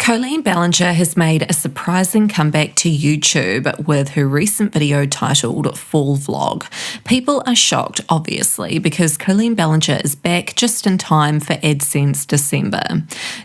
Colleen Ballinger has made a surprising comeback to YouTube with her recent video titled Fall Vlog. People are shocked, obviously, because Colleen Ballinger is back just in time for AdSense December.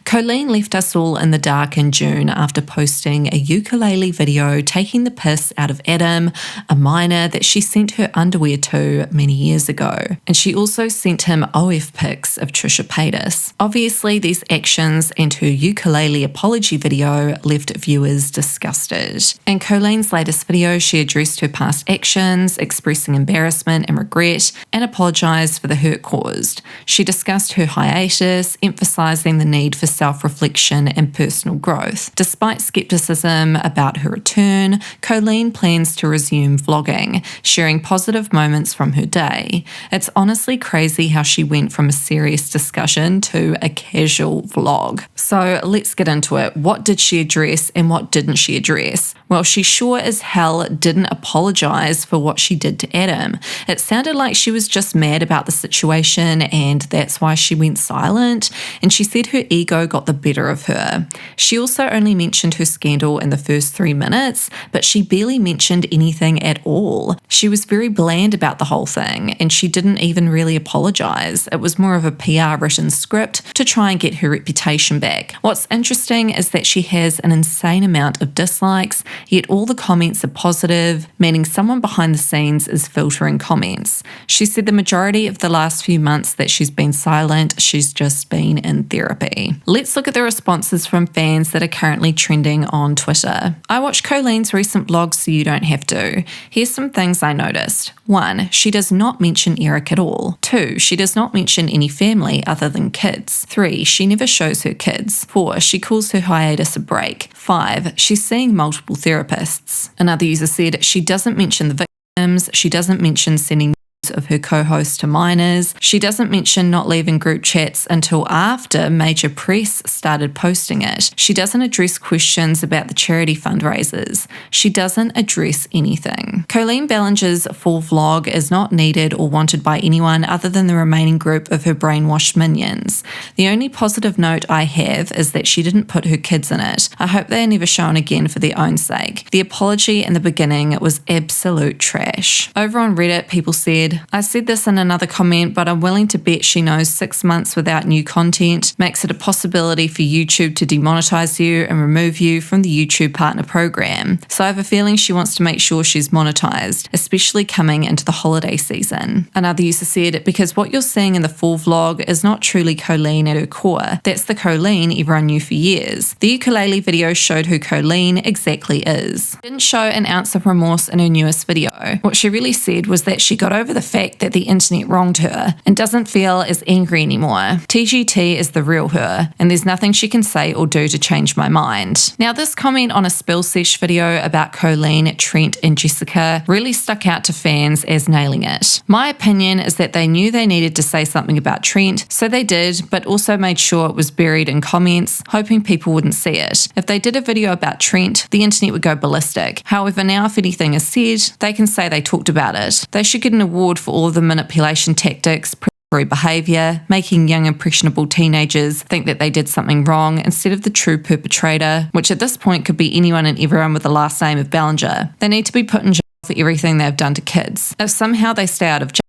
Colleen left us all in the dark in June after posting a ukulele video taking the piss out of Adam, a minor that she sent her underwear to many years ago. And she also sent him OF pics of Trisha Paytas. Obviously, these actions and her ukulele apology video left viewers disgusted. In Colleen's latest video, she addressed her past actions, expressing embarrassment and regret, and apologised for the hurt caused. She discussed her hiatus, emphasising the need for self-reflection and personal growth. Despite scepticism about her return, Colleen plans to resume vlogging, sharing positive moments from her day. It's honestly crazy how she went from a serious discussion to a casual vlog. So let's get into it. What did she address and what didn't she address? Well, she sure as hell didn't apologise for what she did to Adam. It sounded like she was just mad about the situation and that's why she went silent, and she said her ego got the better of her. She also only mentioned her scandal in the first 3 minutes, but she barely mentioned anything at all. She was very bland about the whole thing, and she didn't even really apologise. It was more of a PR written script to try and get her reputation back. What's interesting is that she has an insane amount of dislikes, yet all the comments are positive, meaning someone behind the scenes is filtering comments. She said the majority of the last few months that she's been silent, she's just been in therapy. Let's look at the responses from fans that are currently trending on Twitter. I watched Colleen's recent vlog so you don't have to. Here's some things I noticed. 1. She does not mention Eric at all. 2. She does not mention any family other than kids. 3. She never shows her kids. 4. She calls her hiatus a break. 5. She's seeing multiple therapists. Another user said she doesn't mention the victims, she doesn't mention sending of her co-host to minors. She doesn't mention not leaving group chats until after major press started posting it. She doesn't address questions about the charity fundraisers. She doesn't address anything. Colleen Ballinger's full vlog is not needed or wanted by anyone other than the remaining group of her brainwashed minions. The only positive note I have is that she didn't put her kids in it. I hope they are never shown again for their own sake. The apology in the beginning was absolute trash. Over on Reddit, people said, I said this in another comment, but I'm willing to bet she knows 6 months without new content makes it a possibility for YouTube to demonetize you and remove you from the YouTube partner program. So I have a feeling she wants to make sure she's monetized, especially coming into the holiday season. Another user said, because what you're seeing in the full vlog is not truly Colleen at her core. That's the Colleen everyone knew for years. The ukulele video showed who Colleen exactly is. Didn't show an ounce of remorse in her newest video. What she really said was that she got over the fact that the internet wronged her and doesn't feel as angry anymore. TGT is the real her, and there's nothing she can say or do to change my mind. Now, this comment on a Spill Sesh video about Colleen, Trent, and Jessica really stuck out to fans as nailing it. My opinion is that they knew they needed to say something about Trent, so they did, but also made sure it was buried in comments, hoping people wouldn't see it. If they did a video about Trent, the internet would go ballistic. However, now if anything is said, they can say they talked about it. They should get an award for all of the manipulation tactics, predatory behaviour, making young impressionable teenagers think that they did something wrong instead of the true perpetrator, which at this point could be anyone and everyone with the last name of Ballinger. They need to be put in jail for everything they've done to kids. If somehow they stay out of jail,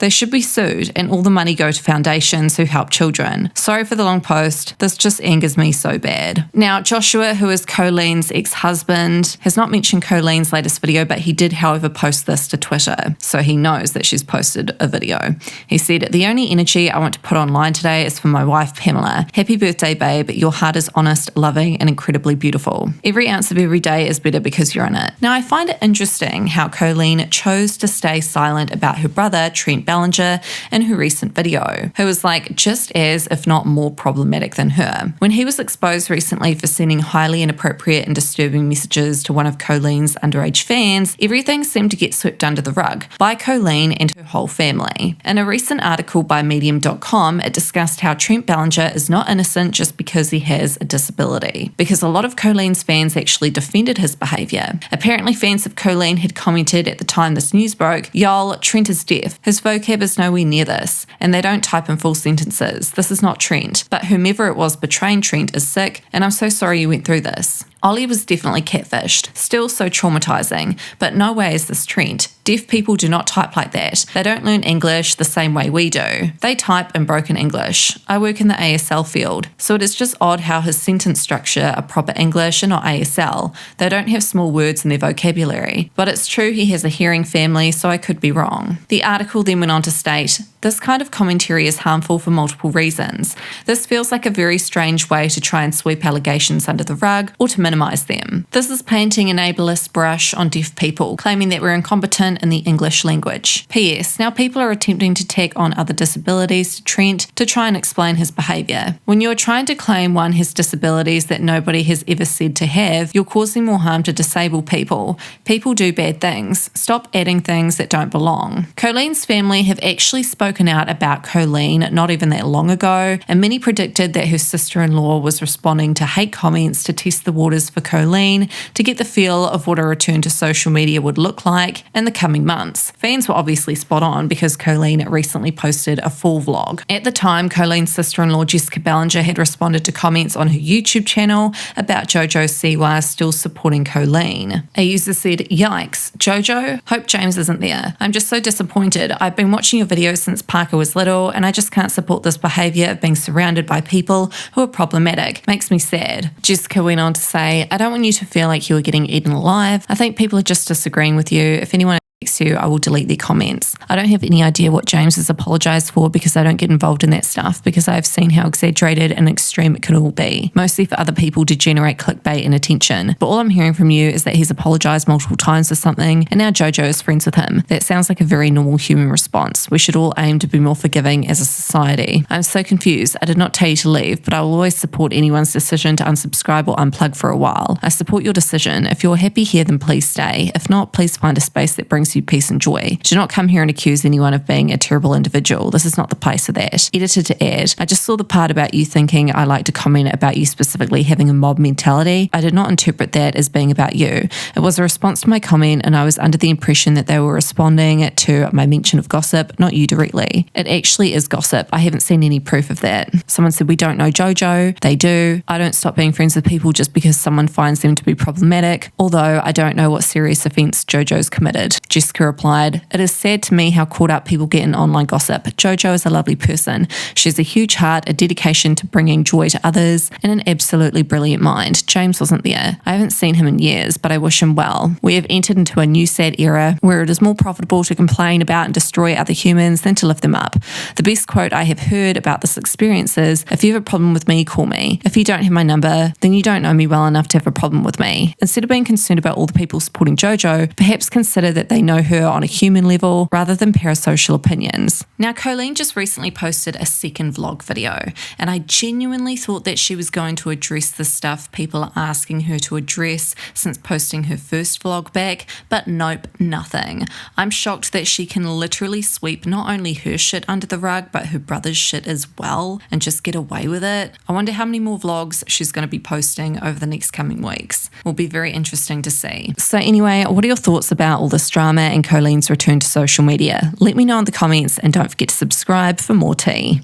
they should be sued and all the money go to foundations who help children. Sorry for the long post, this just angers me so bad. Now, Joshua, who is Colleen's ex-husband, has not mentioned Colleen's latest video, but he did, however, post this to Twitter, so he knows that she's posted a video. He said, the only energy I want to put online today is for my wife, Pamela. Happy birthday, babe. Your heart is honest, loving, and incredibly beautiful. Every ounce of every day is better because you're in it. Now, I find it interesting how Colleen chose to stay silent about her brother, Trent Ballinger, in her recent video, who was just as, if not more problematic than her. When he was exposed recently for sending highly inappropriate and disturbing messages to one of Colleen's underage fans, everything seemed to get swept under the rug by Colleen and her whole family. In a recent article by Medium.com, it discussed how Trent Ballinger is not innocent just because he has a disability, because a lot of Colleen's fans actually defended his behaviour. Apparently, fans of Colleen had commented at the time this news broke, "Y'all, Trent is deaf. His vocab is nowhere near this, and they don't type in full sentences. This is not Trent, but whomever it was betraying Trent is sick, and I'm so sorry you went through this. Ollie was definitely catfished, still so traumatizing, but no way is this Trent. Deaf people do not type like that. They don't learn English the same way we do. They type in broken English. I work in the ASL field, so it is just odd how his sentence structure are proper English and not ASL. They don't have small words in their vocabulary. But it's true he has a hearing family, so I could be wrong. The article then went on to state, this kind of commentary is harmful for multiple reasons. This feels like a very strange way to try and sweep allegations under the rug or to minimise them. This is painting an ableist brush on deaf people, claiming that we're incompetent in the English language. P.S. Now people are attempting to tack on other disabilities to Trent to try and explain his behaviour. When you're trying to claim one has disabilities that nobody has ever said to have, you're causing more harm to disabled people. People do bad things. Stop adding things that don't belong. Colleen's family have actually spoken out about Colleen not even that long ago, and many predicted that her sister-in-law was responding to hate comments to test the waters for Colleen to get the feel of what a return to social media would look like in the coming months. Fans were obviously spot on because Colleen recently posted a full vlog. At the time, Colleen's sister-in-law Jessica Ballinger had responded to comments on her YouTube channel about Jojo Siwa still supporting Colleen. A user said, "Yikes, Jojo? Hope James isn't there. I'm just so disappointed. I've been watching your videos since Parker was little and I just can't support this behaviour of being surrounded by people who are problematic. Makes me sad." Jessica went on to say, "I don't want you to feel like you were getting eaten alive. I think people are just disagreeing with you. If anyone you, I will delete their comments. I don't have any idea what James has apologised for because I don't get involved in that stuff because I have seen how exaggerated and extreme it can all be, mostly for other people to generate clickbait and attention. But all I'm hearing from you is that he's apologised multiple times for something and now Jojo is friends with him. That sounds like a very normal human response. We should all aim to be more forgiving as a society. I'm so confused. I did not tell you to leave, but I will always support anyone's decision to unsubscribe or unplug for a while. I support your decision. If you're happy here, then please stay. If not, please find a space that brings you peace and joy. Do not come here and accuse anyone of being a terrible individual. This is not the place for that." Editor to add, "I just saw the part about you thinking I like to comment about you specifically having a mob mentality. I did not interpret that as being about you. It was a response to my comment and I was under the impression that they were responding to my mention of gossip, not you directly. It actually is gossip. I haven't seen any proof of that." Someone said, "We don't know Jojo." They do. I don't stop being friends with people just because someone finds them to be problematic, although I don't know what serious offence Jojo's committed. Jessica replied, "It is sad to me how caught up people get in online gossip. Jojo is a lovely person. She has a huge heart, a dedication to bringing joy to others, and an absolutely brilliant mind. James wasn't there. I haven't seen him in years, but I wish him well. We have entered into a new sad era where it is more profitable to complain about and destroy other humans than to lift them up. The best quote I have heard about this experience is, if you have a problem with me, call me. If you don't have my number, then you don't know me well enough to have a problem with me. Instead of being concerned about all the people supporting Jojo, perhaps consider that they know her on a human level rather than parasocial opinions." Now, Colleen just recently posted a second vlog video, and I genuinely thought that she was going to address the stuff people are asking her to address since posting her first vlog back, but nope, nothing. I'm shocked that she can literally sweep not only her shit under the rug, but her brother's shit as well, and just get away with it. I wonder how many more vlogs she's going to be posting over the next coming weeks. Will be very interesting to see. So anyway, what are your thoughts about all this drama and Colleen's return to social media? Let me know in the comments and don't forget to subscribe for more tea.